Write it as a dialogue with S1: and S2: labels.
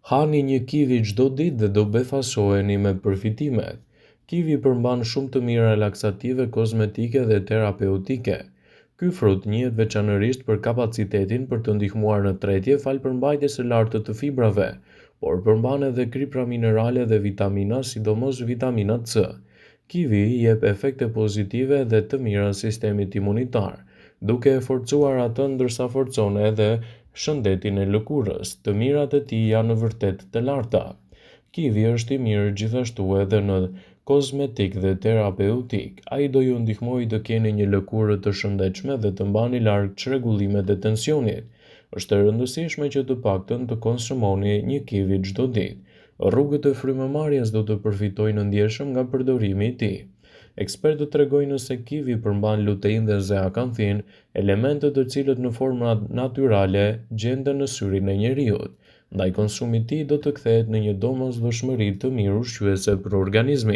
S1: Hani një kivi çdo ditë dhe do befasoheni me përfitimet. Kivi përmban shumë të mira relaksative, kozmetike dhe terapeutike. Ky frut njihet veçanërisht për kapacitetin për të ndihmuar në tretje falë përmbajtjes së lartë të fibrave, por përmban edhe kripra minerale dhe vitamina, sidomos vitamina C. Kiwi jep efekte pozitive dhe të mira sistemit imunitar, duke e forcuar atë ndërsa forcon edhe shëndetin e lëkurës. Të mirat e tij janë vërtet të larta. Kiwi është i mirë gjithashtu edhe në kozmetik dhe terapeutik. Ai do ju ndihmojë të keni një lëkurë të shëndetshme dhe të mbani larg çrregullimet e tensionit. Është e rëndësishme që të paktën të konsumoni një kivi çdo ditë. Rrugët e frymëmarrjes do të përfitojnë ndjeshëm nga përdorimi i tij. Ekspertët tregojnë se kiwi përmban lutein dhe zeakanthin, elemente të cilët në forma natyrale gjenden në syrin e njeriut. Ndaj konsumi i tij do të kthehet në një domosdoshmëri të mirë ushqyese për organizmin.